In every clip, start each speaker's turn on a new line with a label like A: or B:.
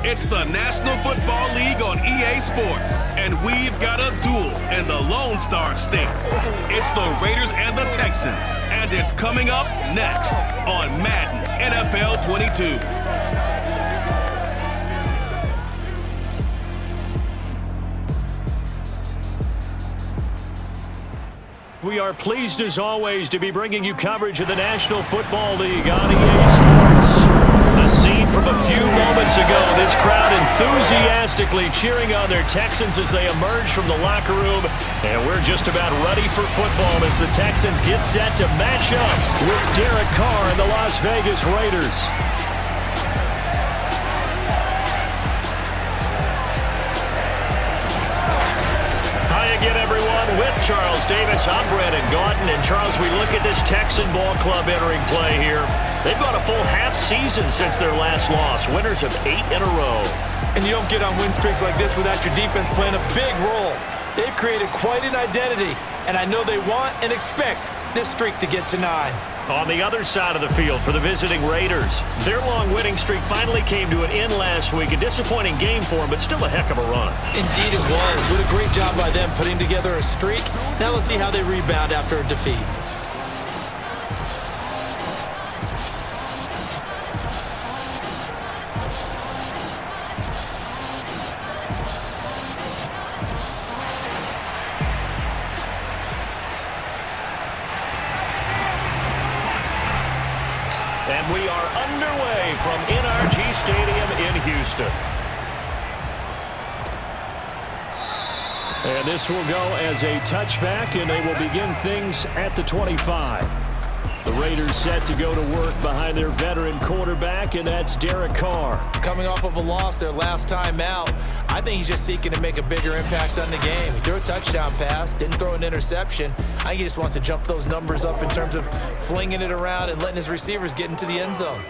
A: It's the National Football League on EA Sports, and we've got a duel in the Lone Star State. It's the Raiders and the Texans, and it's coming up next on Madden NFL 22.
B: We are pleased as always to be bringing you coverage of the National Football League on EA Sports. The scene from a few moments ago, this crowd enthusiastically cheering on their Texans as they emerge from the locker room. And we're just about ready for football as the Texans get set to match up with Derek Carr and the Las Vegas Raiders. Again, everyone, with Charles Davis, I'm Brandon Gaudin. And Charles, we look at this Texan ball club entering play here. They've gone a full half season since their last loss, winners of 8 in a row.
C: And you don't get on win streaks like this without your defense playing a big role. They've created quite an identity, and I know they want and expect this streak to get to 9.
B: On the other side of the field for the visiting Raiders, their long winning streak finally came to an end last week. A disappointing game for them, but still a heck of a run.
C: Indeed it was. What a great job by them putting together a streak. Now let's see how they rebound after a defeat.
B: And we are underway from NRG Stadium in Houston. And this will go as a touchback, and they will begin things at the 25. The Raiders set to go to work behind their veteran quarterback, and that's Derek Carr.
C: Coming off of a loss their last time out, I think he's just seeking to make a bigger impact on the game. He threw a touchdown pass, didn't throw an interception. I think he just wants to jump those numbers up in terms of flinging it around and letting his receivers get into the end zone.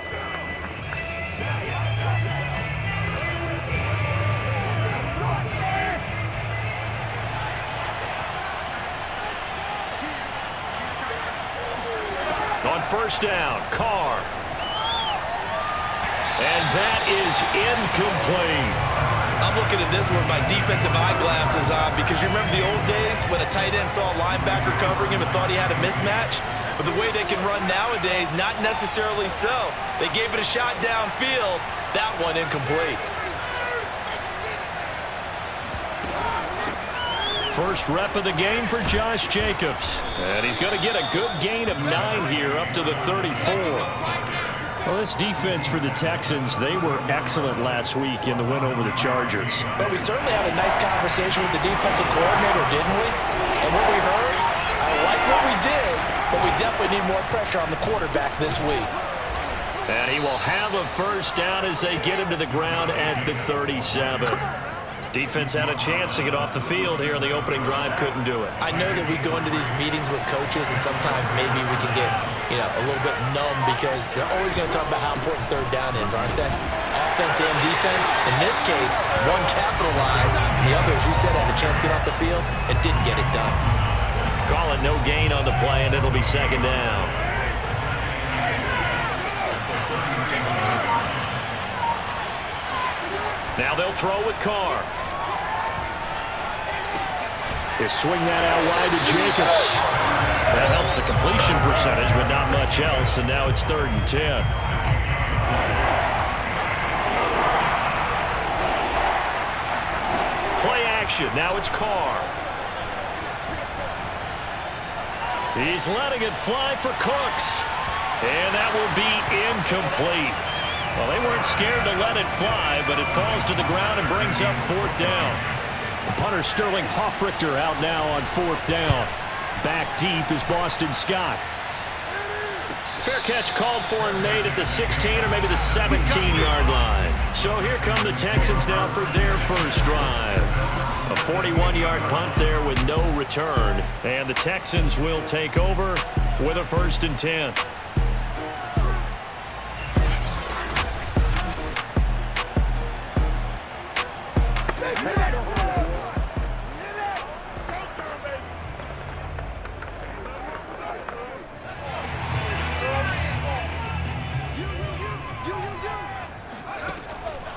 B: On first down, Carr. And that is incomplete.
C: I'm looking at this with my defensive eyeglasses on because you remember the old days when a tight end saw a linebacker covering him and thought he had a mismatch? But the way they can run nowadays, not necessarily so. They gave it a shot downfield. That one incomplete.
B: First rep of the game for Josh Jacobs. And he's going to get a good gain of 9 here up to the 34. Well, this defense for the Texans, they were excellent last week in the win over the Chargers.
C: But we certainly had a nice conversation with the defensive coordinator, didn't we? And what we heard, I like what we did, but we definitely need more pressure on the quarterback this week.
B: And he will have a first down as they get him to the ground at the 37. Defense had a chance to get off the field here in the opening drive, couldn't do it.
C: I know that we go into these meetings with coaches, and sometimes maybe we can get, a little bit numb because they're always going to talk about how important third down is, aren't they? Offense and defense. In this case, one capitalized, and the other, as you said, had a chance to get off the field and didn't get it done.
B: Call it no gain on the play, and it'll be second down. Now they'll throw with Carr. They swing that out wide to Jacobs. That helps the completion percentage, but not much else, and now it's 3rd and 10. Play action. Now it's Carr. He's letting it fly for Cooks. And that will be incomplete. Well, they weren't scared to let it fly, but it falls to the ground and brings up 4th down. The punter Sterling Hoffrichter out now on 4th down. Back deep is Boston Scott. Fair catch called for and made at the 16 or maybe the 17-yard line. So here come the Texans now for their first drive. A 41-yard punt there with no return. And the Texans will take over with a 1st and 10.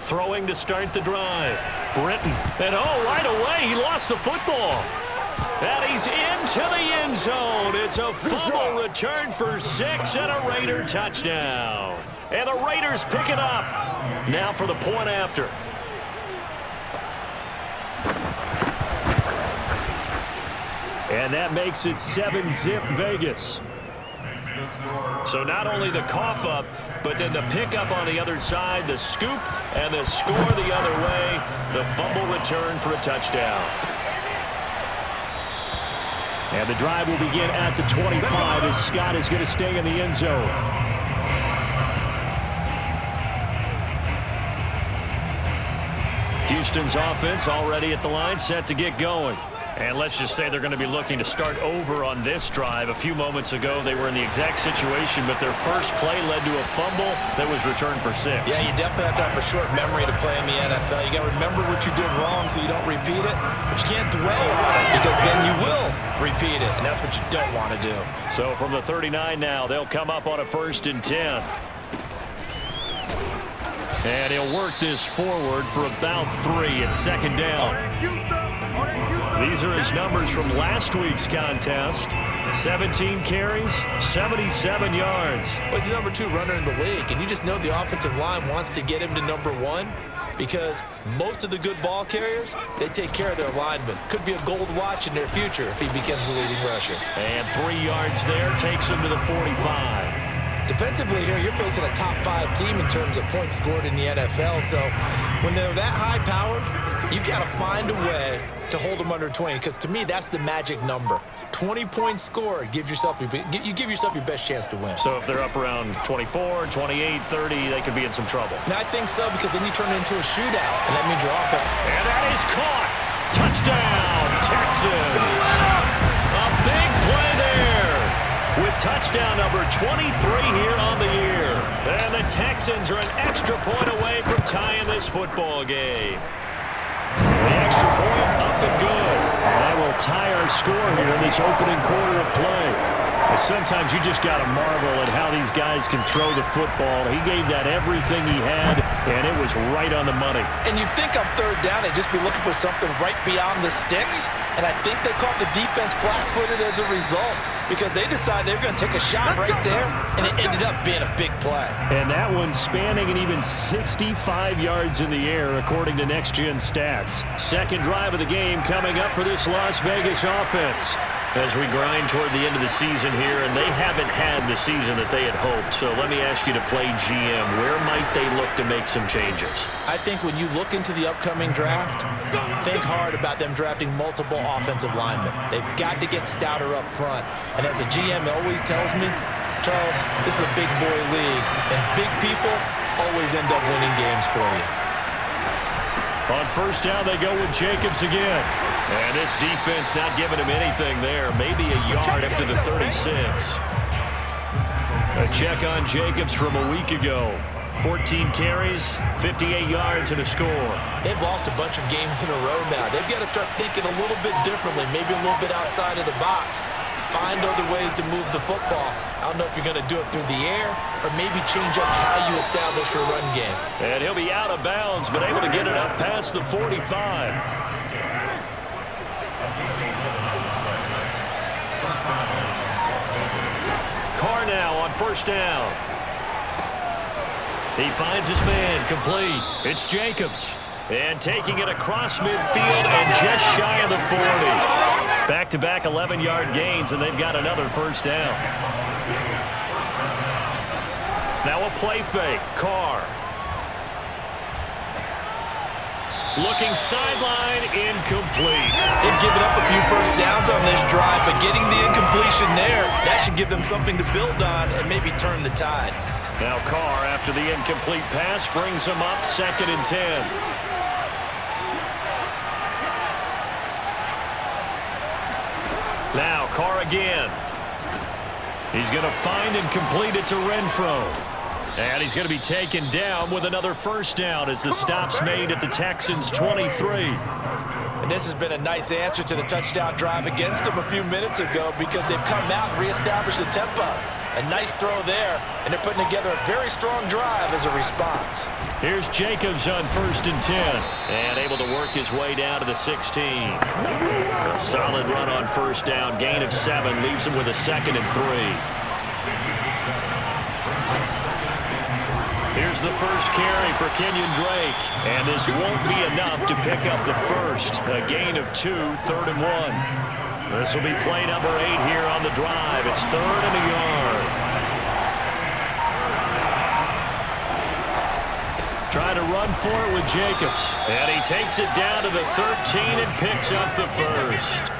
B: throwing to start the drive. Britton. And right away, he lost the football. And he's into the end zone. It's a fumble return for 6 and a Raider touchdown. And the Raiders pick it up. Now for the point after. And that makes it 7-zip Vegas. So not only the cough up, but then the pickup on the other side, the scoop, and the score the other way. The fumble return for a touchdown. And the drive will begin at the 25 as Scott is going to stay in the end zone. Houston's offense already at the line, set to get going. And let's just say they're going to be looking to start over on this drive. A few moments ago, they were in the exact situation, but their first play led to a fumble that was returned for 6.
C: Yeah, you definitely have to have a short memory to play in the NFL. You got to remember what you did wrong so you don't repeat it, but you can't dwell on it because then you will repeat it, and that's what you don't want to do.
B: So from the 39 now, they'll come up on a 1st and 10. And he'll work this forward for about 3 at 2nd down. These are his numbers from last week's contest. 17 carries, 77 yards.
C: Well, he's the number 2 runner in the league, and you just know the offensive line wants to get him to number 1 because most of the good ball carriers, they take care of their linemen. Could be a gold watch in their future if he becomes the leading rusher.
B: And 3 yards there takes him to the 45.
C: Defensively here, you're facing a top 5 team in terms of points scored in the NFL, so when they're that high-powered, you've got to find a way to hold them under 20, because to me, that's the magic number. 20 points scored, you give yourself your best chance to win.
B: So if they're up around 24, 28, 30, they could be in some trouble.
C: And I think so, because then you turn it into a shootout, and that means you're off it.
B: And that is caught. Touchdown, Texans. A big play there with touchdown number 23 here on the year. And the Texans are an extra point away from tying this football game. The extra point up and good. And that will tie our score here in this opening quarter of play. And sometimes you just got to marvel at how these guys can throw the football. He gave that everything he had, and it was right on the money.
C: And you'd think on 3rd down they'd just be looking for something right beyond the sticks. And I think they caught the defense flat-footed as a result because they decided they were going to take a shot right there, and it ended up being a big play.
B: And that one spanning an even 65 yards in the air, according to Next Gen Stats. 2nd drive of the game coming up for this Las Vegas offense. As we grind toward the end of the season here, and they haven't had the season that they had hoped. So let me ask you to play GM. Where might they look to make some changes?
C: I think when you look into the upcoming draft, think hard about them drafting multiple offensive linemen. They've got to get stouter up front. And as a GM, it always tells me, Charles, this is a big boy league, and big people always end up winning games for you.
B: On 1st down, they go with Jacobs again. And this defense not giving him anything there. Maybe a yard up to the 36. A check on Jacobs from a week ago. 14 carries, 58 yards, and a score.
C: They've lost a bunch of games in a row now. They've got to start thinking a little bit differently, maybe a little bit outside of the box. Find other ways to move the football. I don't know if you're going to do it through the air or maybe change up how you establish your run game.
B: And he'll be out of bounds, but able to get it up past the 45. Carr now on 1st down. He finds his man, complete. It's Jacobs. And taking it across midfield and just shy of the 40. Back-to-back 11-yard gains, and they've got another 1st down. Now a play fake. Carr. Looking sideline, incomplete.
C: They've given up a few 1st downs on this drive, but getting the incompletion there, that should give them something to build on and maybe turn the tide.
B: Now Carr, after the incomplete pass, brings him up 2nd and 10. Now Carr again. He's going to find and complete it to Renfro. And he's going to be taken down with another 1st down as the stop's made at the Texans' 23.
C: And this has been a nice answer to the touchdown drive against them a few minutes ago because they've come out and reestablished the tempo. A nice throw there, and they're putting together a very strong drive as a response.
B: Here's Jacobs on 1st and 10, and able to work his way down to the 16. A solid run on 1st down, gain of 7, leaves him with a 2nd and 3. Here's the first carry for Kenyon Drake, and this won't be enough to pick up the first. A gain of 2, 3rd and 1. This will be play number 8 here on the drive. It's 3rd and a yard. Trying to run for it with Jacobs, and he takes it down to the 13 and picks up the first.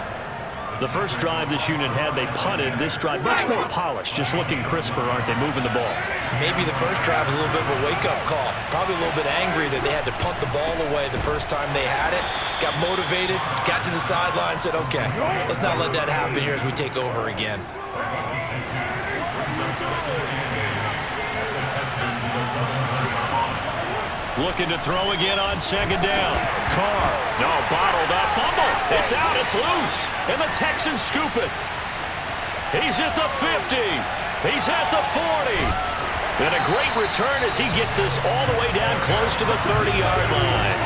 B: The first drive this unit had, they punted. This drive, much more polished, just looking crisper, aren't they, moving the ball?
C: Maybe the first drive was a little bit of a wake-up call. Probably a little bit angry that they had to punt the ball away the first time they had it. Got motivated, got to the sideline, said, okay, let's not let that happen here as we take over again.
B: Looking to throw again on 2nd down. Carr, no, bottled up, fumble. It's out, it's loose, and the Texans scoop it. He's at the 50. He's at the 40. And a great return as he gets this all the way down close to the 30-yard line.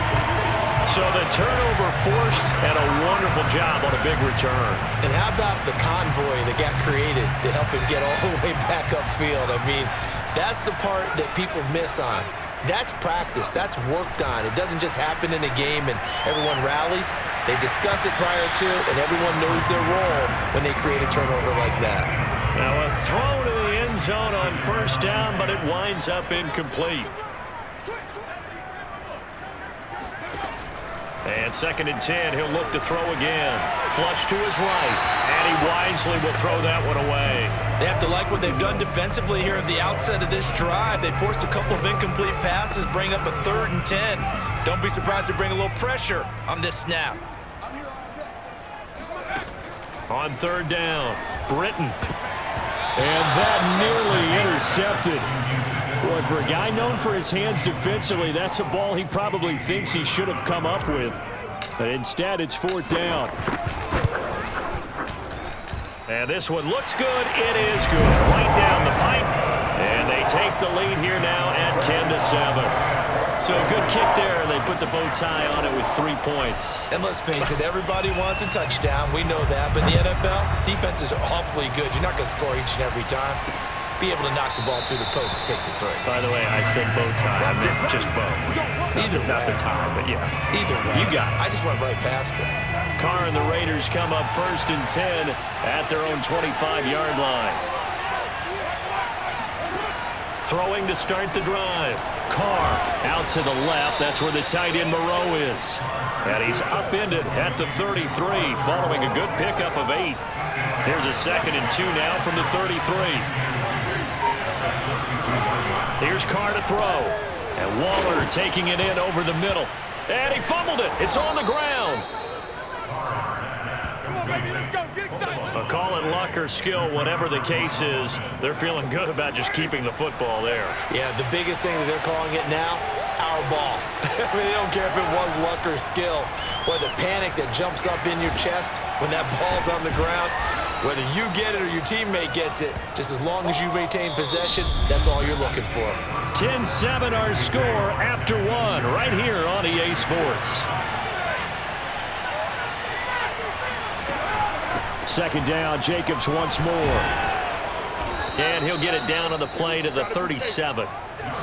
B: So the turnover forced, and a wonderful job on a big return.
C: And how about the convoy that got created to help him get all the way back upfield? I mean, that's the part that people miss on. That's practice. That's worked on. It doesn't just happen in a game and everyone rallies. They discuss it prior to, and everyone knows their role when they create a turnover like that.
B: Now a throw to the end zone on 1st down, but it winds up incomplete. And 2nd and 10, he'll look to throw again. Flush to his right, and he wisely will throw that one away.
C: They have to like what they've done defensively here at the outset of this drive. They forced a couple of incomplete passes, bring up a 3rd and 10. Don't be surprised to bring a little pressure on this snap.
B: On 3rd down, Britton. And that nearly intercepted. Boy, for a guy known for his hands defensively, that's a ball he probably thinks he should have come up with. But instead, it's 4th down. And this one looks good. It is good. Right down the pipe. And they take the lead here now at 10-7. So a good kick there, and they put the bow tie on it with 3 points.
C: And let's face it, everybody wants a touchdown. We know that. But in the NFL, defenses are awfully good. You're not going to score each and every time. Be able to knock the ball through the post and take the three.
B: By the way, I said bow tie. I meant just bow. Not the tie, but yeah.
C: Either way.
B: You got it.
C: I just went right past it.
B: Carr and the Raiders come up 1st and 10 at their own 25-yard line. Throwing to start the drive. Carr out to the left. That's where the tight end Moreau is. And he's upended at the 33 following a good pickup of 8. Here's a 2nd and 2 now from the 33. Here's Carr to throw. And Waller taking it in over the middle. And he fumbled it. It's on the ground. A call it luck or skill, whatever the case is, they're feeling good about just keeping the football there.
C: Yeah, the biggest thing that they're calling it now, our ball. I mean, they don't care if it was luck or skill. Boy, the panic that jumps up in your chest when that ball's on the ground, whether you get it or your teammate gets it, just as long as you retain possession, that's all you're looking for.
B: 10-7 our score after 1 right here on EA Sports. 2nd down, Jacobs once more. And he'll get it down on the play to the 37.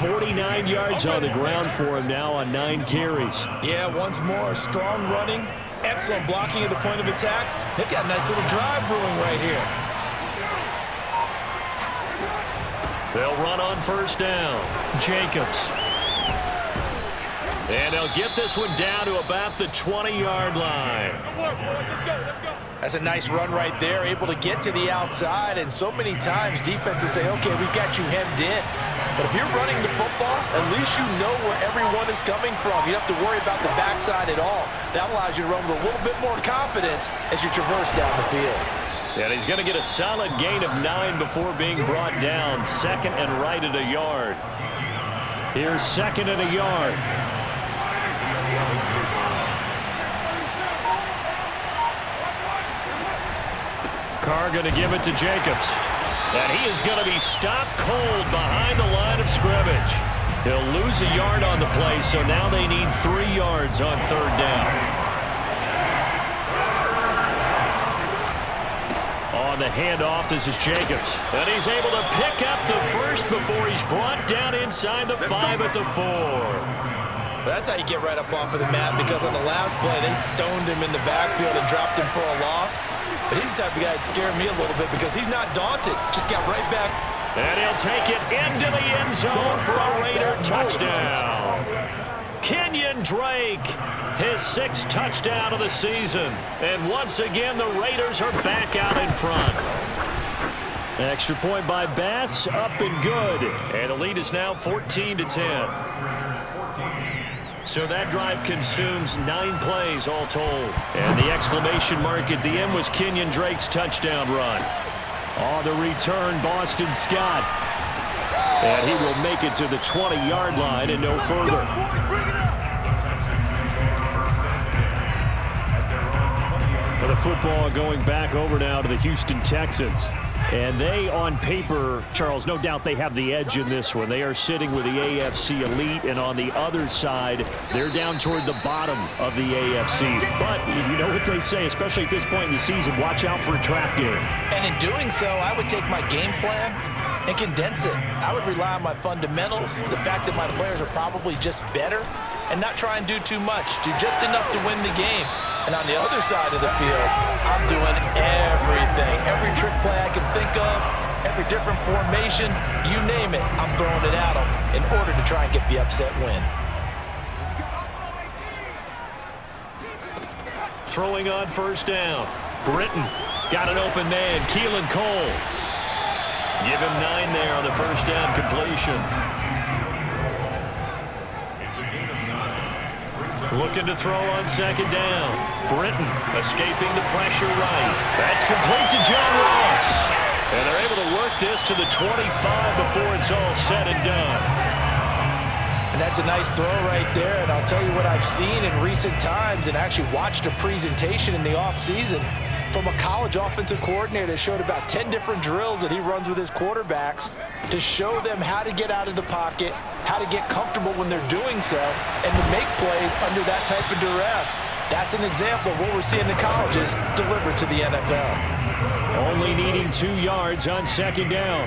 B: 49 yards on the ground for him now on 9 carries.
C: Yeah, once more, strong running, excellent blocking at the point of attack. They've got a nice little drive brewing right here.
B: They'll run on 1st down. Jacobs. And they'll get this one down to about the 20-yard line.
C: Let's go. That's a nice run right there, able to get to the outside. And so many times defenses say, okay, we got you hemmed in. But if you're running the football, at least you know where everyone is coming from. You don't have to worry about the backside at all. That allows you to run with a little bit more confidence as you traverse down the field.
B: And he's going to get a solid gain of 9 before being brought down. 2nd and right at a yard. Here's 2nd and a yard. Carr going to give it to Jacobs. And he is going to be stopped cold behind the line of scrimmage. He'll lose a yard on the play, so now they need 3 yards on 3rd down. On the handoff, this is Jacobs. And he's able to pick up the first before he's brought down inside the 5 at the 4.
C: That's how you get right up off of the mat, because on the last play, they stoned him in the backfield and dropped him for a loss. But he's the type of guy that scared me a little bit because he's not daunted. Just got right back.
B: And he'll take it into the end zone for a Raider touchdown. Kenyon Drake, his 6th touchdown of the season. And once again, the Raiders are back out in front. Extra point by Bass, up and good. And the lead is now 14-10. So that drive consumes 9 plays all told. And the exclamation mark at the end was Kenyon Drake's touchdown run. On the return, Boston Scott. And he will make it to the 20-yard line and no further. Well, the football going back over now to the Houston Texans. And they, on paper, Charles, no doubt they have the edge in this one. They are sitting with the AFC elite, and on the other side, they're down toward the bottom of the AFC. But you know what they say, especially at this point in the season, watch out for a trap game.
C: And in doing so, I would take my game plan and condense it. I would rely on my fundamentals, the fact that my players are probably just better, and not try and do too much. Do just enough to win the game. And on the other side of the field, I'm doing everything. Every trick play I can think of, every different formation, you name it, I'm throwing it at them in order to try and get the upset win.
B: Throwing on 1st down. Britton got an open man. Keelan Cole. Give him 9 there on the 1st down completion. Looking to throw on 2nd down. Britton escaping the pressure right. That's complete to John Ross. And they're able to work this to the 25 before it's all said and done.
C: And that's a nice throw right there. And I'll tell you what I've seen in recent times, and actually watched a presentation in the offseason from a college offensive coordinator that showed about 10 different drills that he runs with his quarterbacks to show them how to get out of the pocket, how to get comfortable when they're doing so, and to make plays under that type of duress. That's an example of what we're seeing in colleges delivered to the NFL.
B: Only needing 2 yards on 2nd down.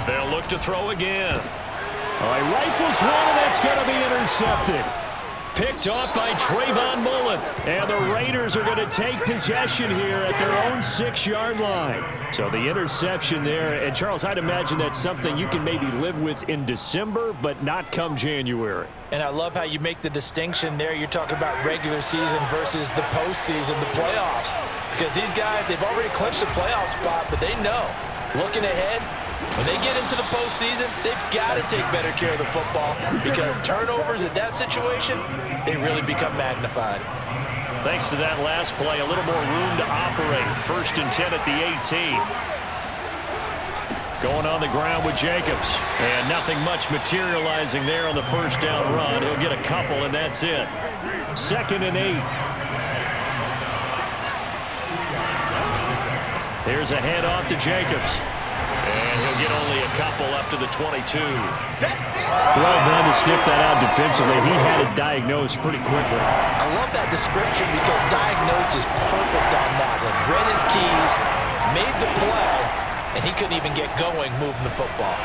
B: They'll look to throw again. All right, rifles one, and that's going to be intercepted. Picked off by Trayvon Mullen. And the Raiders are going to take possession here at their own 6-yard line. So the interception there. And, Charles, I'd imagine that's something you can maybe live with in December, but not come January.
C: And I love how you make the distinction there. You're talking about regular season versus the postseason, the playoffs. Because these guys, they've already clinched a playoff spot, but they know, looking ahead, when they get into the postseason, they've got to take better care of the football, because turnovers in that situation, they really become magnified.
B: Thanks to that last play, a little more room to operate. 1st and 10 at the 18. Going on the ground with Jacobs. And nothing much materializing there on the 1st down run. He'll get a couple, and that's it. 2nd and 8. Here's a handoff to Jacobs. And he'll get only a couple up to the 22. Well done to sniff that out defensively. He had it diagnosed pretty quickly.
C: I love that description, because diagnosed is perfect on that one. Read his keys, made the play, and he couldn't even get going moving the football.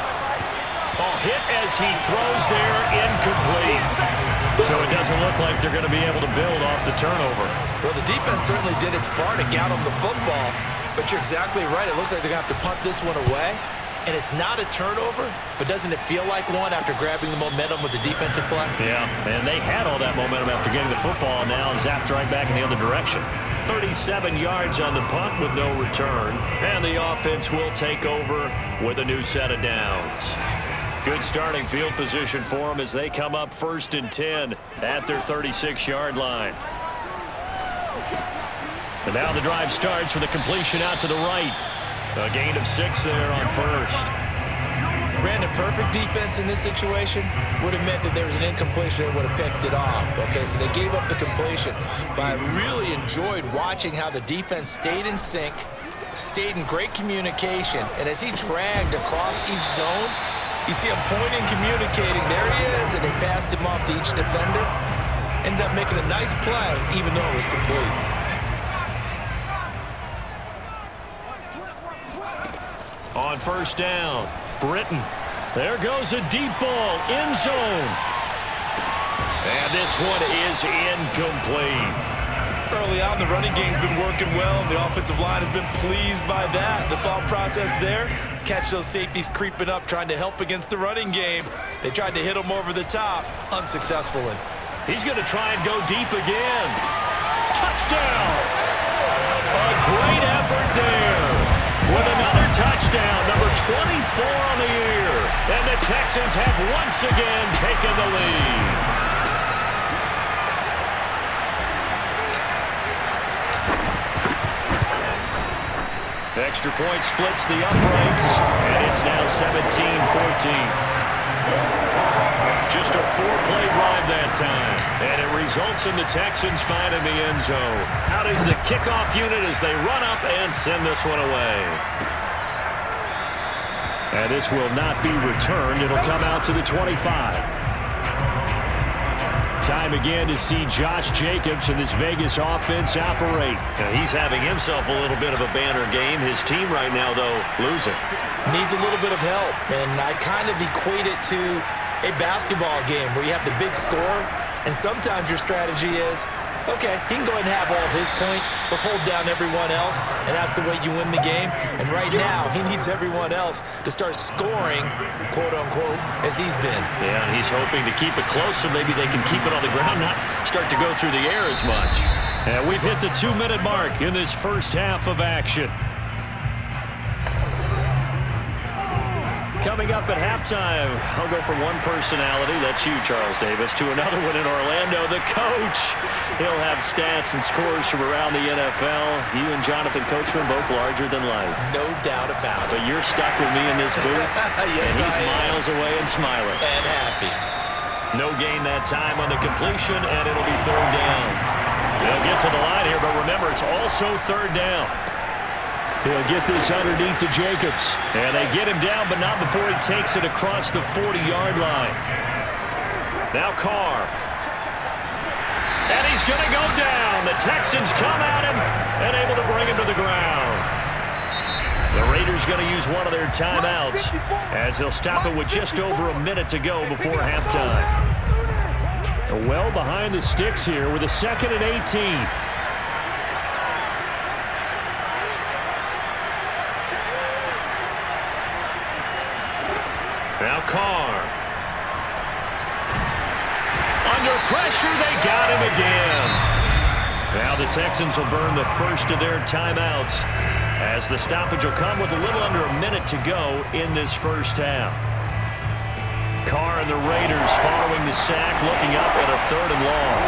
B: Oh, hit as he throws there, incomplete. So it doesn't look like they're going to be able to build off the turnover.
C: Well, the defense certainly did its part to get him the football. But you're exactly right. It looks like they're going to have to punt this one away. And it's not a turnover, but doesn't it feel like one after grabbing the momentum with the defensive play?
B: Yeah, and they had all that momentum after getting the football, and now zapped right back in the other direction. 37 yards on the punt with no return. And the offense will take over with a new set of downs. Good starting field position for them as they come up 1st and 10 at their 36-yard line. And now the drive starts with a completion out to the right. A gain of 6 there on 1st.
C: Brandon, perfect defense in this situation would have meant that there was an incompletion that would have picked it off. Okay, so they gave up the completion. But I really enjoyed watching how the defense stayed in sync, stayed in great communication, and as he dragged across each zone, you see him pointing, communicating. There he is, and they passed him off to each defender. Ended up making a nice play, even though it was complete.
B: On first down, Britton. There goes a deep ball, end zone. And this one is incomplete.
C: Early on, the running game's been working well, and the offensive line has been pleased by that. The thought process there, catch those safeties creeping up, trying to help against the running game. They tried to hit them over the top, unsuccessfully.
B: He's going to try and go deep again. Touchdown! A great effort there. With another touchdown, number 24 on the year. And the Texans have once again taken the lead. Extra point splits the uprights, and it's now 17-14. Just a 4-play drive that time, and it results in the Texans finding the end zone. Out is the kickoff unit as they run up and send this one away. And this will not be returned. It'll come out to the 25. Time again to see Josh Jacobs and this Vegas offense operate. Now, he's having himself a little bit of a banner game. His team right now, though, losing.
C: Needs a little bit of help, and I kind of equate it to a basketball game where you have the big score, and sometimes your strategy is, okay, he can go ahead and have all of his points. Let's hold down everyone else, and that's the way you win the game. And right now, he needs everyone else to start scoring, quote-unquote, as he's been.
B: Yeah, and he's hoping to keep it close so maybe they can keep it on the ground, not start to go through the air as much. And we've hit the 2-minute mark in this first half of action. Coming up at halftime, I'll go from one personality, that's you, Charles Davis, to another one in Orlando, the coach. He'll have stats and scores from around the NFL. You and Jonathan Coachman both larger than life.
C: No doubt about it.
B: But you're stuck with me in this booth,
C: yes,
B: and he's miles away and smiling.
C: And happy.
B: No gain that time on the completion, and it'll be third down. They'll get to the line here, but remember, it's also third down. He'll get this underneath to Jacobs. And they get him down, but not before he takes it across the 40-yard line. Now Carr. And he's going to go down. The Texans come at him and able to bring him to the ground. The Raiders going to use one of their timeouts as they'll stop it with just over a minute to go before halftime. Well behind the sticks here with a 2nd and 18. Now Carr. Under pressure, they got him again. Now the Texans will burn the first of their timeouts as the stoppage will come with a little under a minute to go in this first half. Carr and the Raiders following the sack, looking up at a 3rd and long.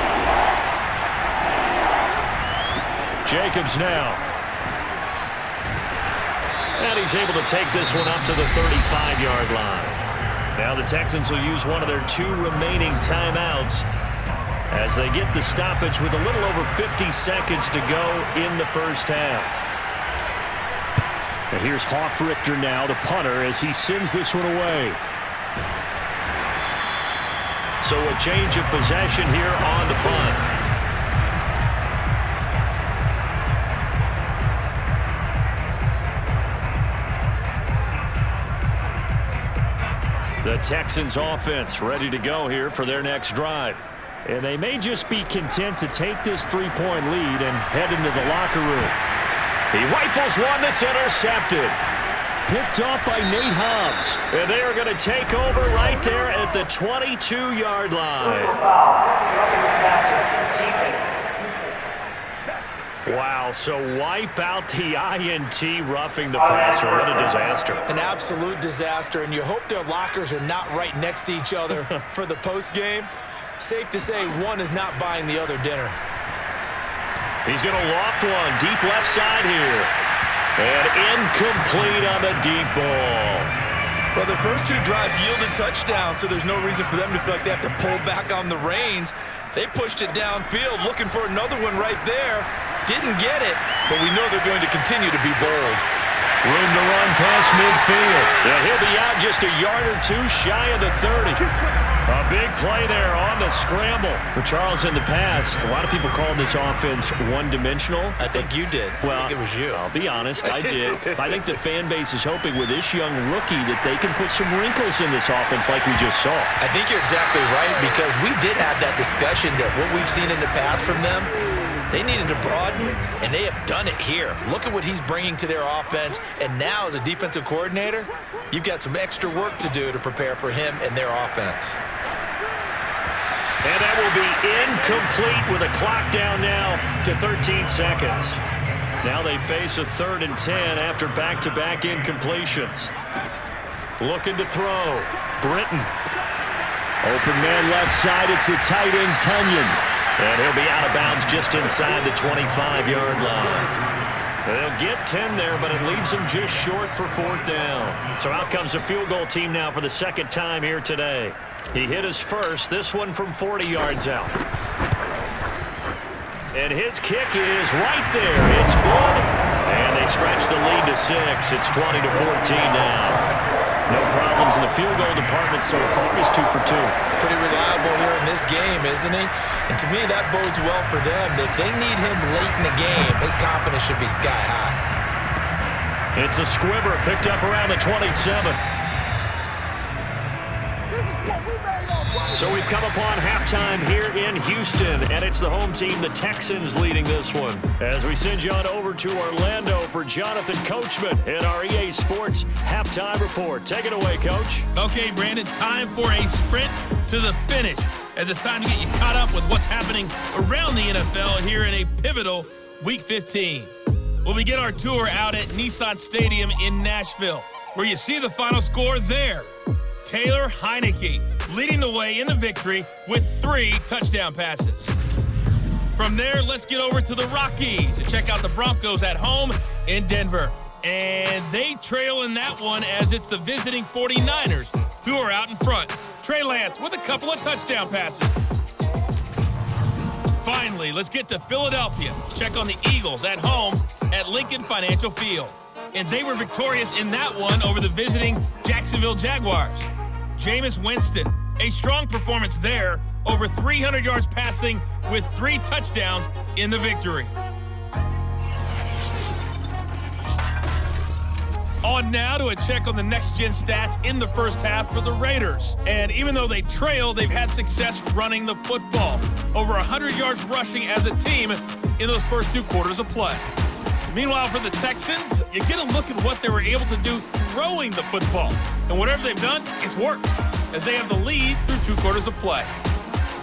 B: Jacobs now. And he's able to take this one up to the 35-yard line. Now the Texans will use one of their 2 remaining timeouts as they get the stoppage with a little over 50 seconds to go in the first half. And here's Hoffrichter now, the punter, as he sends this one away. So a change of possession here on the punt. The Texans offense ready to go here for their next drive. And they may just be content to take this 3-point lead and head into the locker room. He rifles one that's intercepted. Picked off by Nate Hobbs. And they are going to take over right there at the 22-yard line. Wow, so wipe out the INT, roughing the passer. What a disaster.
C: An absolute disaster, and you hope their lockers are not right next to each other for the postgame. Safe to say one is not buying the other dinner.
B: He's going to loft one deep left side here. And incomplete on the deep ball.
C: Well, the first 2 drives yielded touchdowns, so there's no reason for them to feel like they have to pull back on the reins. They pushed it downfield, looking for another one right there. Didn't get it, but we know they're going to continue to be bold.
B: Room to run past midfield. Yeah, he'll be out just a yard or 2 shy of the 30. A big play there on the scramble. For Charles, in the past, a lot of people called this offense one-dimensional.
C: I think you did.
B: Well,
C: I think it was you.
B: I'll be honest, I did. I think the fan base is hoping with this young rookie that they can put some wrinkles in this offense like we just saw.
C: I think you're exactly right, because we did have that discussion that what we've seen in the past from them, they needed to broaden, and they have done it here. Look at what he's bringing to their offense, and now as a defensive coordinator, you've got some extra work to do to prepare for him and their offense.
B: And that will be incomplete with a clock down now to 13 seconds. Now they face a 3rd and 10 after back-to-back incompletions. Looking to throw. Britton. Open man left side. It's the tight end, Tunyon. And he'll be out of bounds just inside the 25-yard line. They'll get 10 there, but it leaves them just short for 4th down. So out comes the field goal team now for the 2nd time here today. He hit his first, this one from 40 yards out. And his kick is right there. It's good. And they stretch the lead to 6. It's 20-14 now. No problems in the field goal department so far. He's 2 for 2.
C: Pretty reliable here in this game, isn't he? And to me, that bodes well for them. If they need him late in the game, his confidence should be sky high.
B: It's a squibber picked up around the 27. So we've come upon halftime here in Houston, and it's the home team, the Texans, leading this one. As we send you on over to Orlando for Jonathan Coachman in our EA Sports halftime report. Take it away, Coach.
D: Okay, Brandon, time for a sprint to the finish, as it's time to get you caught up with what's happening around the NFL here in a pivotal Week 15. We'll begin our tour out at Nissan Stadium in Nashville, where you see the final score there. Taylor Heineke leading the way in the victory with 3 touchdown passes. From there, let's get over to the Rockies and check out the Broncos at home in Denver. And they trail in that one as it's the visiting 49ers who are out in front. Trey Lance with a couple of touchdown passes. Finally, let's get to Philadelphia. Check on the Eagles at home at Lincoln Financial Field. And they were victorious in that one over the visiting Jacksonville Jaguars. Jameis Winston, a strong performance there, over 300 yards passing with 3 touchdowns in the victory. On now to a check on the next-gen stats in the first half for the Raiders. And even though they trail, they've had success running the football. Over 100 yards rushing as a team in those first 2 quarters of play. Meanwhile, for the Texans, you get a look at what they were able to do throwing the football. And whatever they've done, it's worked, as they have the lead through 2 quarters of play.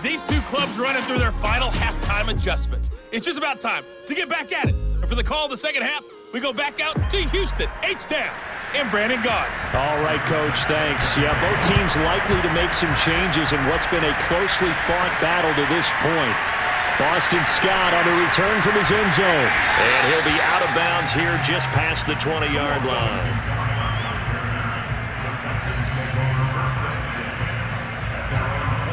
D: These 2 clubs running through their final halftime adjustments. It's just about time to get back at it. And for the call of the second half, we go back out to Houston, H-Town, and Brandon Gaud.
B: All right, Coach, thanks. Yeah, both teams likely to make some changes in what's been a closely fought battle to this point. Boston Scott on a return from his end zone. And he'll be out of bounds here just past the 20-yard line.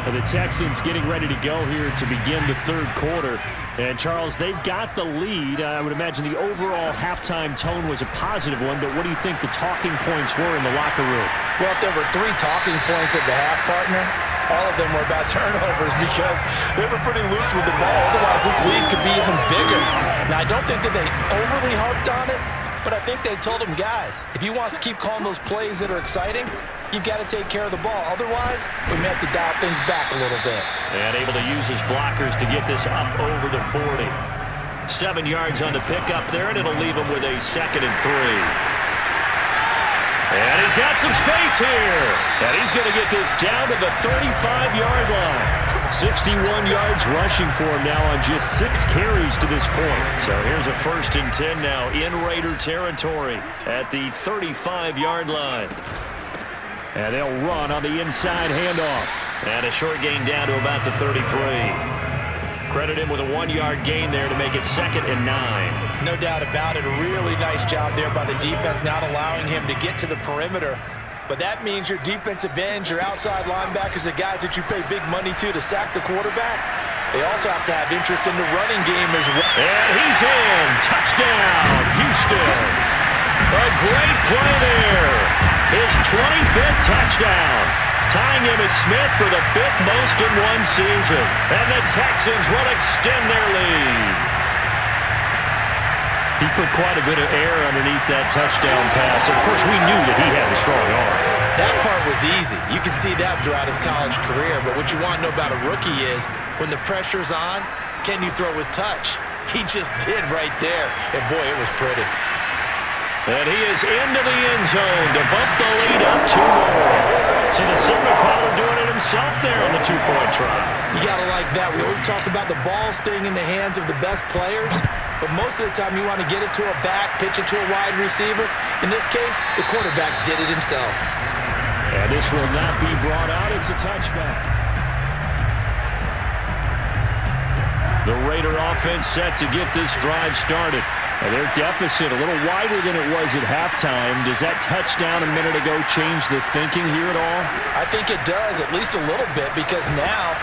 B: And the Texans getting ready to go here to begin the 3rd quarter. And, Charles, they've got the lead. I would imagine the overall halftime tone was a positive one, but what do you think the talking points were in the locker room?
C: Well, if there were 3 talking points at the half, partner, all of them were about turnovers because they were pretty loose with the ball. Otherwise, this lead could be even bigger. Now, I don't think that they overly harped on it, but I think they told them, guys, if you want to keep calling those plays that are exciting, you've got to take care of the ball. Otherwise, we may have to dial things back a little bit.
B: And able to use his blockers to get this up over the 40. 7 yards on the pickup there, and it'll leave him with a 2nd and 3. And he's got some space here. And he's going to get this down to the 35-yard line. 61 yards rushing for him now on just 6 carries to this point. So here's a 1st and 10 now in Raider territory at the 35-yard line. And they'll run on the inside handoff. And a short gain down to about the 33. Credit him with a 1-yard gain there to make it 2nd and 9.
C: No doubt about it. A really nice job there by the defense, not allowing him to get to the perimeter but that means your defensive ends, your outside linebackers, the guys that you pay big money to sack the quarterback, they also have to have interest in the running game as well.
B: And he's in. Touchdown, Houston. A great play there. His 25th touchdown, tying Emmitt Smith for the 5th most in one season. And the Texans will extend their lead. He put quite a bit of air underneath that touchdown pass. Of course, we knew that he had a strong arm.
C: That part was easy. You can see that throughout his college career. But what you want to know about a rookie is when the pressure's on, can you throw with touch? He just did right there. And, boy, it was pretty.
B: And he is into the end zone to bump the lead up 2 more. So the signal caller doing it himself there on the 2-point try.
C: You got to like that. We always talk about the ball staying in the hands of the best players. But most of the time you want to get it to a back, pitch it to a wide receiver. In this case, the quarterback did it himself.
B: And this will not be brought out. It's a touchback. The Raider offense set to get this drive started. Now their deficit a little wider than it was at halftime. Does that touchdown a minute ago change the thinking here at all?
C: I think it does, at least a little bit, because now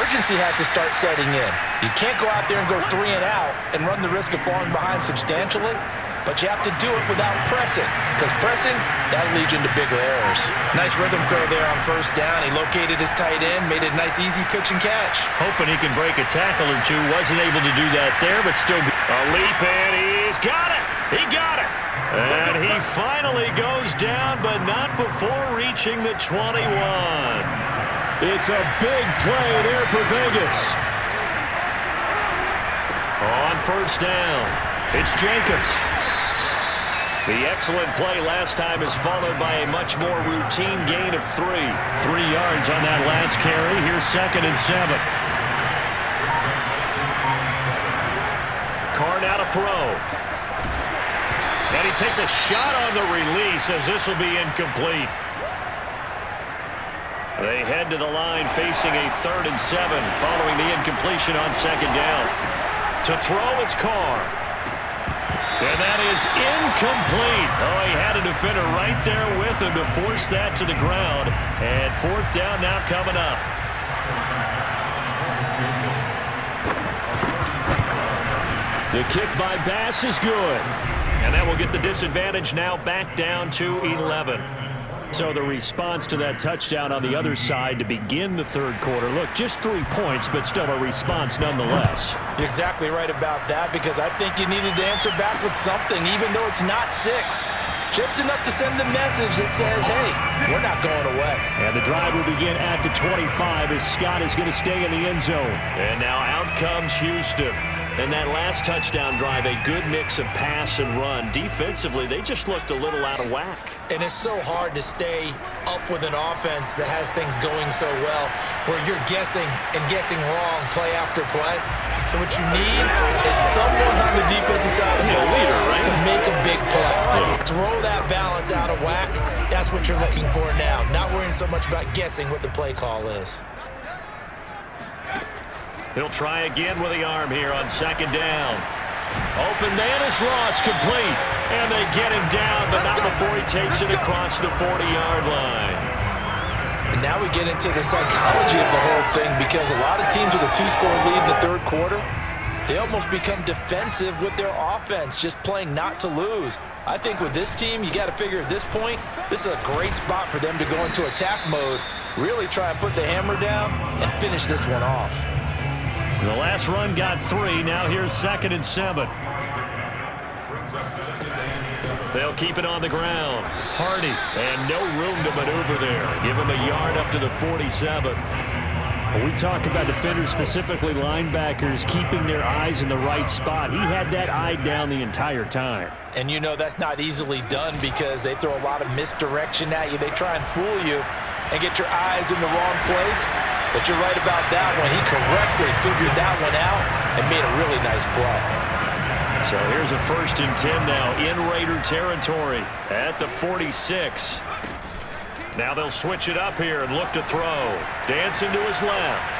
C: urgency has to start setting in. You can't go out there and go 3 and out and run the risk of falling behind substantially, but you have to do it without pressing, because pressing, that'll lead you into bigger errors. Nice rhythm throw there on first down. He located his tight end, made it a nice easy pitch and catch.
B: Hoping he can break a tackle or two. Wasn't able to do that there, but still a leap, and he's got it. He got it. And he finally goes down, but not before reaching the 21. It's a big play there for Vegas. On first down, it's Jacobs. The excellent play last time is followed by a much more routine gain of 3. 3 yards on that last carry. Here's 2nd and 7. Carr now to throw. And he takes a shot on the release as this will be incomplete. They head to the line facing a 3rd and 7 following the incompletion on 2nd down. To throw, it's Carr. And that is incomplete. Oh, he had a defender right there with him to force that to the ground. And 4th down now coming up. The kick by Bass is good. And that will get the disadvantage now back down to 11. So the response to that touchdown on the other side to begin the 3rd quarter. Look, just 3 points, but still a response nonetheless.
C: You're exactly right about that, because I think you needed to answer back with something, even though it's not 6. Just enough to send the message that says, hey, we're not going away.
B: And the drive will begin at the 25 as Scott is going to stay in the end zone. And now out comes Houston. And that last touchdown drive, a good mix of pass and run. Defensively, they just looked a little out of whack.
C: And it's so hard to stay up with an offense that has things going so well, where you're guessing and guessing wrong play after play. So what you need is someone on the defensive side of the ball to make a big play. Throw that balance out of whack. That's what you're looking for now. Not worrying so much about guessing what the play call is.
B: He'll try again with the arm here on 2nd down. Open man is lost, complete. And they get him down, but not before he takes it across the 40-yard line.
C: And now we get into the psychology of the whole thing, because a lot of teams with a 2-score lead in the 3rd quarter, they almost become defensive with their offense, just playing not to lose. I think with this team, you got to figure at this point, this is a great spot for them to go into attack mode, really try and put the hammer down and finish this one off.
B: The last run got 3. Now here's 2nd and 7. They'll keep it on the ground. Hardy, and no room to maneuver there. Give him a yard up to the 47. When we talk about defenders, specifically linebackers, keeping their eyes in the right spot, he had that eye down the entire time.
C: And you know that's not easily done, because they throw a lot of misdirection at you. They try and fool you and get your eyes in the wrong place. But you're right about that one. He correctly figured that one out and made a really nice play.
B: So here's a 1st and 10 now in Raider territory at the 46. Now they'll switch it up here and look to throw. Dancing to his left.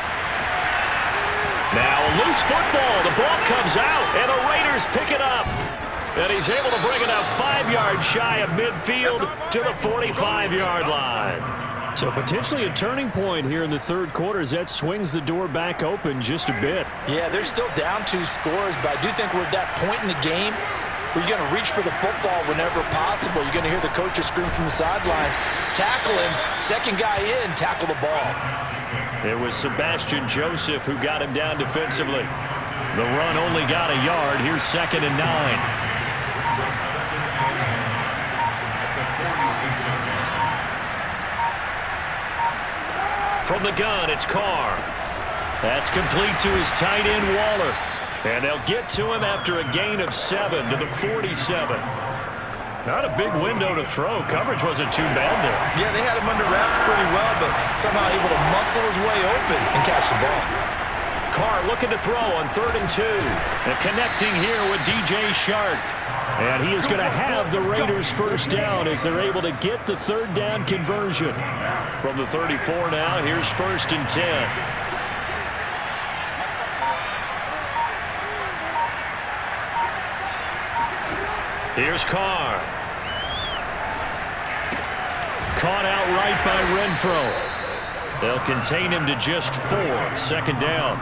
B: Now a loose football. The ball comes out, and the Raiders pick it up. And he's able to bring it up 5 yards shy of midfield to the 45-yard line.
E: So potentially a turning point here in the third quarter as that swings the door back open just a bit.
C: Yeah, they're still down 2 scores, but I do think we're at that point in the game where you're going to reach for the football whenever possible. You're going to hear the coaches scream from the sidelines. Tackle him. Second guy in, tackle the ball.
B: It was Sebastian Joseph who got him down defensively. The run only got a yard. Here's 2nd and 9. From the gun, it's Carr. That's complete to his tight end, Waller. And they'll get to him after a gain of 7 to the 47. Not a big window to throw. Coverage wasn't too bad there.
C: Yeah, they had him under wraps pretty well, but somehow able to muscle his way open and catch the ball.
B: Carr looking to throw on 3rd and 2. And connecting here with DJ Shark. And he is going to have the Raiders first down as they're able to get the 3rd down conversion. From the 34 now, here's 1st and 10. Here's Carr. Caught outright by Renfro. They'll contain him to just 4. 2nd down.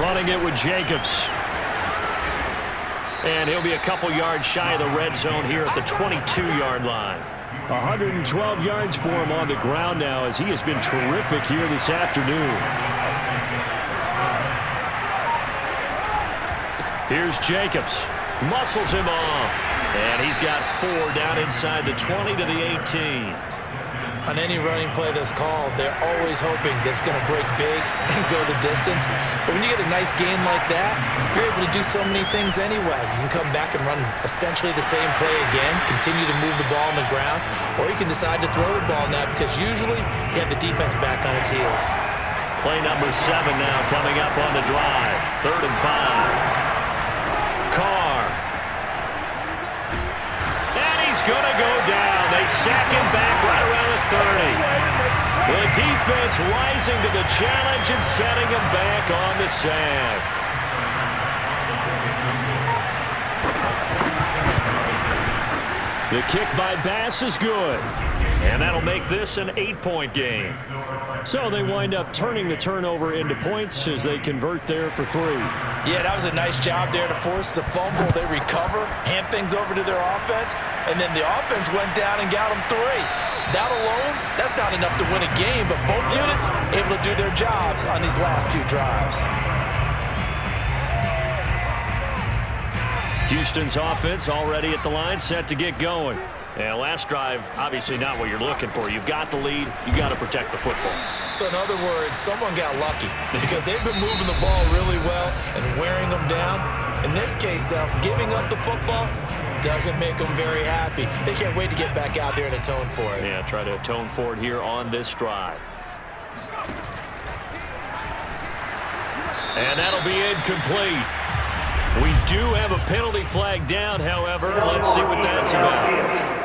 B: Running it with Jacobs. And he'll be a couple yards shy of the red zone here at the 22-yard line.
E: 112 yards for him on the ground now as he has been terrific here this afternoon.
B: Here's Jacobs. Muscles him off. And he's got 4 down inside the 20 to the 18.
C: On any running play that's called, they're always hoping that it's going to break big and go the distance. But when you get a nice game like that, you're able to do so many things anyway. You can come back and run essentially the same play again, continue to move the ball on the ground, or you can decide to throw the ball now because usually you have the defense back on its heels.
B: Play number 7 now coming up on the drive. 3rd and 5. Carr. And he's going to go down. They sack him back right around the 30. The defense rising to the challenge and setting him back on the sack. The kick by Bass is good. And that'll make this an 8-point game.
E: So they wind up turning the turnover into points as they convert there for 3.
C: Yeah, that was a nice job there to force the fumble. They recover, hand things over to their offense, and then the offense went down and got them 3. That alone, that's not enough to win a game, but both units able to do their jobs on these last 2 drives.
B: Houston's offense already at the line, set to get going. And last drive, obviously not what you're looking for. You've got the lead. You got to protect the football.
C: So in other words, someone got lucky because they've been moving the ball really well and wearing them down. In this case, though, giving up the football doesn't make them very happy. They can't wait to get back out there and atone for it.
B: Yeah, try to atone for it here on this drive. And that'll be incomplete. We do have a penalty flag down, however. Let's see what that's about.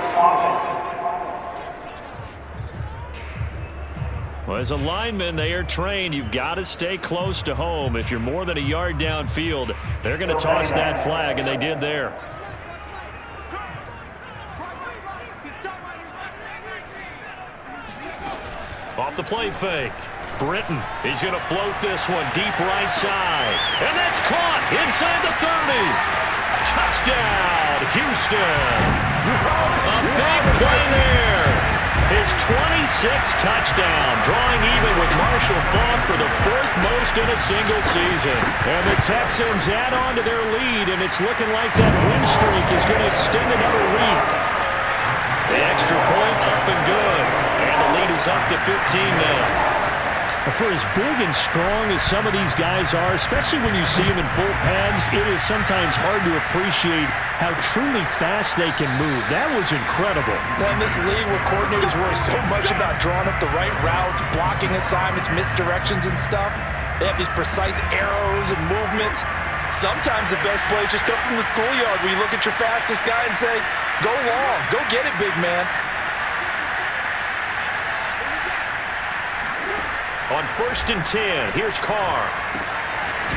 B: Well, as a lineman, they are trained. You've got to stay close to home. If you're more than a yard downfield, they're going to toss that flag, and they did there. Off the play fake. Britton, he's going to float this one deep right side. And that's caught inside the 30. Touchdown, Houston. A big play there. His 26th touchdown, drawing even with Marshall Faulk for the 4th most in a single season.
E: And the Texans add on to their lead, and it's looking like that win streak is going to extend another week.
B: The extra point up and good. And the lead is up to 15 now.
E: For as big and strong as some of these guys are, especially when you see them in full pads, it is sometimes hard to appreciate how truly fast they can move. That was incredible.
C: Well, in this league where coordinators worry so much about drawing up the right routes, blocking assignments, misdirections and stuff, they have these precise arrows and movements. Sometimes the best plays just come from the schoolyard where you look at your fastest guy and say, go long, go get it, big man.
B: On 1st and 10, here's Carr.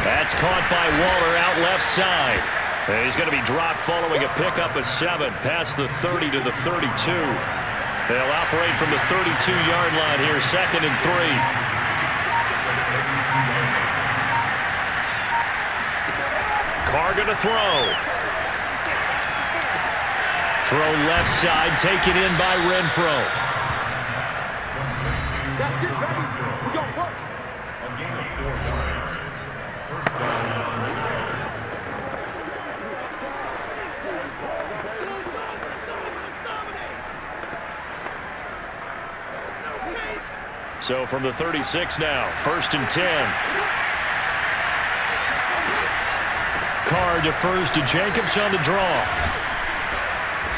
B: That's caught by Waller out left side. And he's going to be dropped following a pickup of 7 past the 30 to the 32. They'll operate from the 32-yard line here, 2nd and 3. Carr going to throw. Throw left side, taken in by Renfro.
F: That's it, ready. We're going to work.
G: A gain of 4 yards. First down, Raiders.
B: So from the 36 now, 1st and 10. Carr defers to Jacobs on the draw.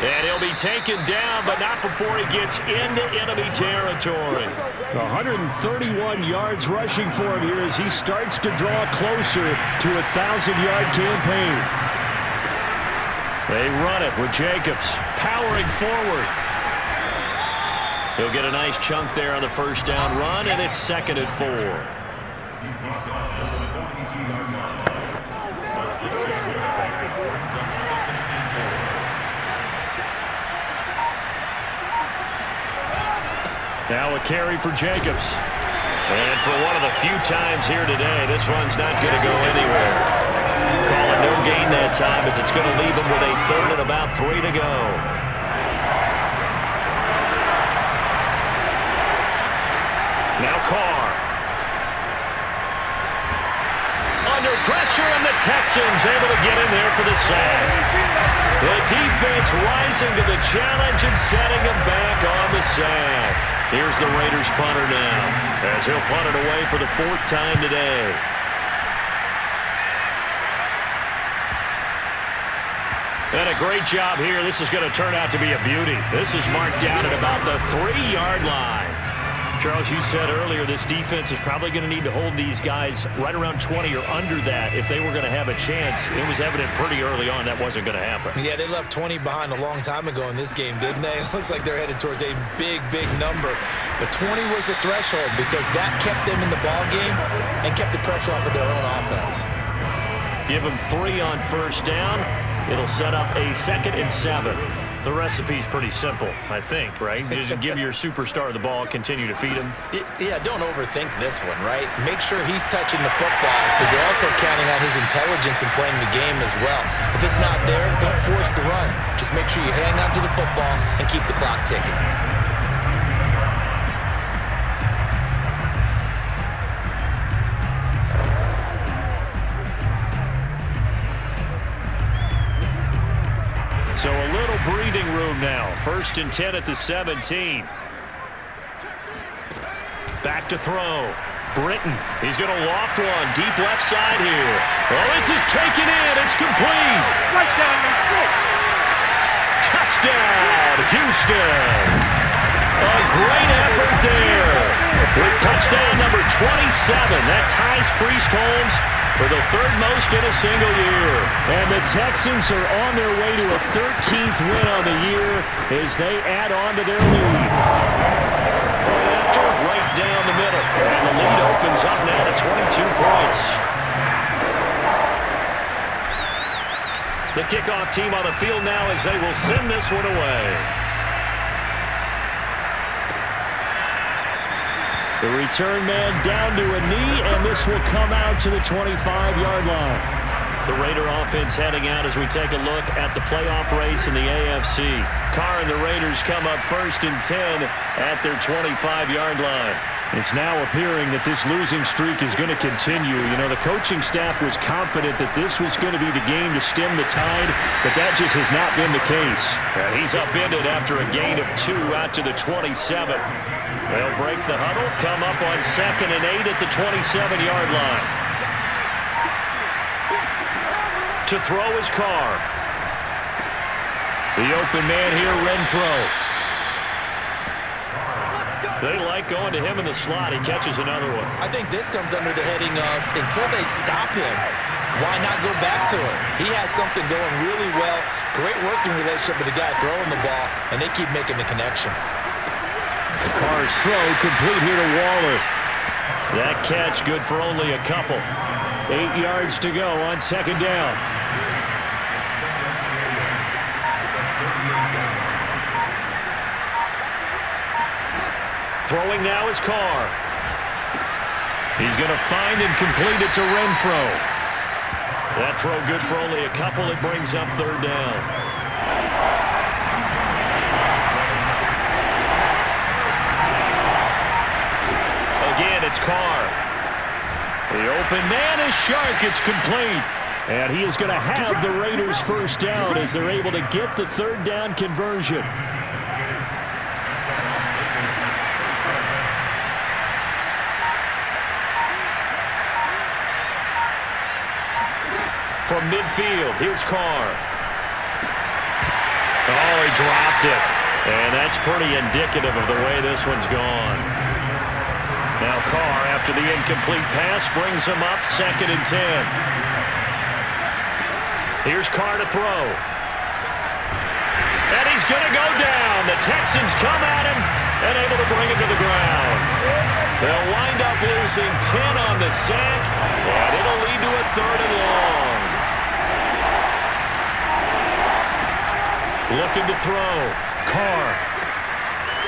B: And he'll be taken down, but not before he gets into enemy territory.
E: 131 yards rushing for him here as he starts to draw closer to a 1,000-yard campaign.
B: They run it with Jacobs powering forward. He'll get a nice chunk there on the first down run, and it's 2nd and 4.
G: He's blocked off the 42-yard line. A 6-yard pickup brings up 2nd and 4.
B: Now a carry for Jacobs. And for one of the few times here today, this run's not going to go anywhere. Call it no gain that time as it's going to leave him with a 3rd and about 3 to go. Now Carr. Under pressure, and the Texans able to get in there for the sack. The defense rising to the challenge and setting him back on the sack. Here's the Raiders punter now, as he'll punt it away for the 4th time today. And a great job here. This is going to turn out to be a beauty. This is marked down at about the 3-yard line. Charles, you said earlier this defense is probably going to need to hold these guys right around 20 or under that if they were going to have a chance. It was evident pretty early on that wasn't going to happen.
C: Yeah, they left 20 behind a long time ago in this game, didn't they? It looks like they're headed towards a big, big number. But 20 was the threshold because that kept them in the ball game and kept the pressure off of their own offense.
B: Give them 3 on first down. It'll set up a 2nd and 7. The recipe's pretty simple, I think, right? Just give your superstar the ball, continue to feed him.
C: Yeah, don't overthink this one, right? Make sure he's touching the football, but you're also counting on his intelligence in playing the game as well. If it's not there, don't force the run. Just make sure you hang on to the football and keep the clock ticking.
B: So a little breathing room now. 1st and 10 at the 17. Back to throw. Britton. He's going to loft one. Deep left side here. Oh, this is taken in. It's complete.
F: Right down the throat.
B: Touchdown, Houston. A great effort there. With touchdown number 27. That ties Priest Holmes for the 3rd most in a single year.
E: And the Texans are on their way to a 13th win on the year as they add on to their lead.
B: Point after, right down the middle. And the lead opens up now to 22 points. The kickoff team on the field now as they will send this one away.
E: The return man down to a knee, and this will come out to the 25-yard line.
B: The Raider offense heading out as we take a look at the playoff race in the AFC. Carr and the Raiders come up 1st and 10 at their 25-yard line.
E: It's now appearing that this losing streak is going to continue. You know, the coaching staff was confident that this was going to be the game to stem the tide, but that just has not been the case.
B: And he's upended after a gain of 2 out to the 27. They'll break the huddle, come up on 2nd and 8 at the 27-yard line. To throw is Carr. The open man here, Renfro. They like going to him in the slot. He catches another one.
C: I think this comes under the heading of until they stop him, why not go back to it? He has something going really well. Great working relationship with the guy throwing the ball, and they keep making the connection.
E: Carr's throw complete here to Waller.
B: That catch good for only a couple.
E: 8 yards to go on second down.
B: Throwing now is Carr. He's going to find and complete it to Renfro. That throw good for only a couple. It brings up third down. Again, it's Carr. The open man is Shark. It's complete.
E: And he is going to have the Raiders first down as they're able to get the third down conversion.
B: From midfield, here's Carr. Oh, he dropped it. And that's pretty indicative of the way this one's gone. Now Carr, after the incomplete pass, brings him up 2nd and 10. Here's Carr to throw. And he's going to go down. The Texans come at him and able to bring him to the ground. They'll wind up losing 10 on the sack, and it'll lead to a 3rd and long. Looking to throw. Carr.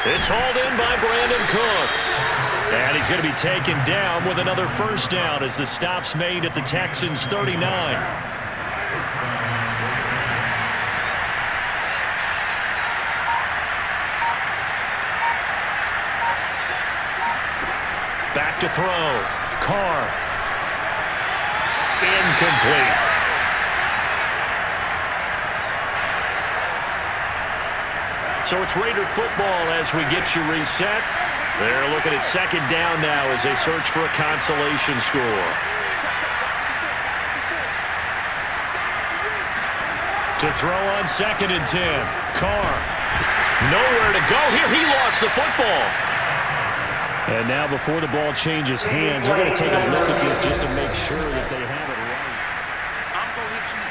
B: It's hauled in by Brandon Cooks. And he's going to be taken down with another first down as the stop's made at the Texans' 39. Back to throw. Carr. Incomplete. So it's Raider football as we get you reset. They're looking at second down now as they search for a consolation score. To throw on 2nd and 10. Carr. Nowhere to go here. He lost the football.
E: And now before the ball changes hands, they're going to take a look at this just to make sure that they have it right.
F: I'm going to hit you.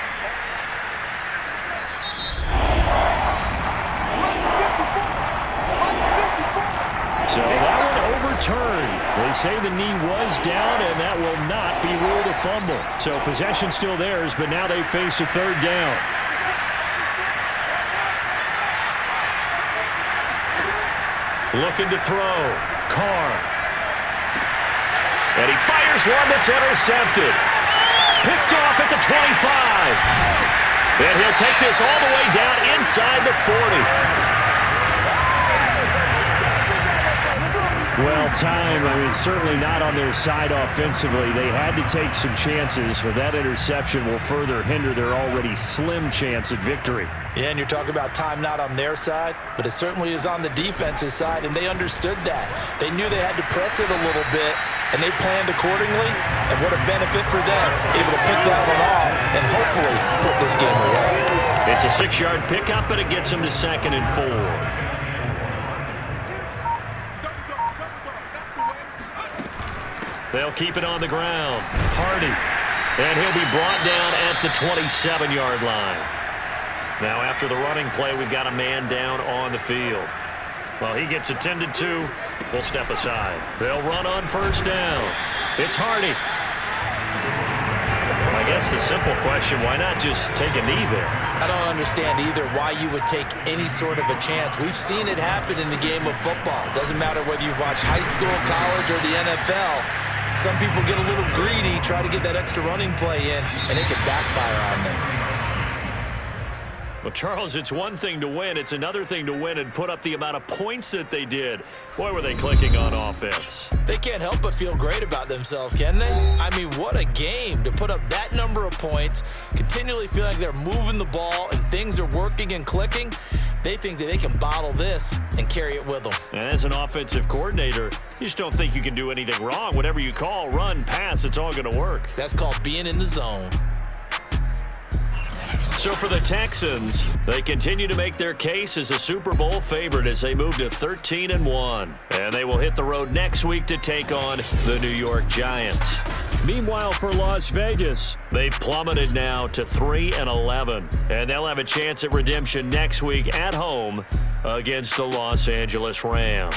E: So that one overturned. They say the knee was down, and that will not be ruled a fumble. So possession still theirs, but now they face a third down.
B: Looking to throw. Carr. And he fires one that's intercepted. Picked off at the 25. And he'll take this all the way down inside the 40.
E: Well, time, I mean, certainly not on their side offensively. They had to take some chances, but that interception will further hinder their already slim chance at victory.
C: Yeah, and you're talking about time not on their side, but it certainly is on the defense's side, and they understood that. They knew they had to press it a little bit, and they planned accordingly, and what a benefit for them, able to pick that one off and hopefully put this game away.
B: It's a 6-yard pickup, but it gets them to 2nd and 4. They'll keep it on the ground. Hardy. And he'll be brought down at the 27-yard line. Now after the running play, we've got a man down on the field. Well, he gets attended to. We'll step aside. They'll run on first down. It's Hardy. I guess the simple question, why not just take a knee there?
C: I don't understand either why you would take any sort of a chance. We've seen it happen in the game of football. It doesn't matter whether you watch high school, college, or the NFL. Some people get a little greedy, try to get that extra running play in, and it can backfire on them.
B: Well, Charles, it's one thing to win. It's another thing to win and put up the amount of points that they did. Boy, were they clicking on offense.
C: They can't help but feel great about themselves, can they? I mean, what a game to put up that number of points, continually feel like they're moving the ball and things are working and clicking. They think that they can bottle this and carry it with them.
B: And as an offensive coordinator, you just don't think you can do anything wrong. Whatever you call, run, pass, it's all going to work.
C: That's called being in the zone.
B: So for the Texans, they continue to make their case as a Super Bowl favorite as they move to 13-1. And they will hit the road next week to take on the New York Giants.
E: Meanwhile, for Las Vegas,
B: they've plummeted now to 3-11. And they'll have a chance at redemption next week at home against the Los Angeles Rams.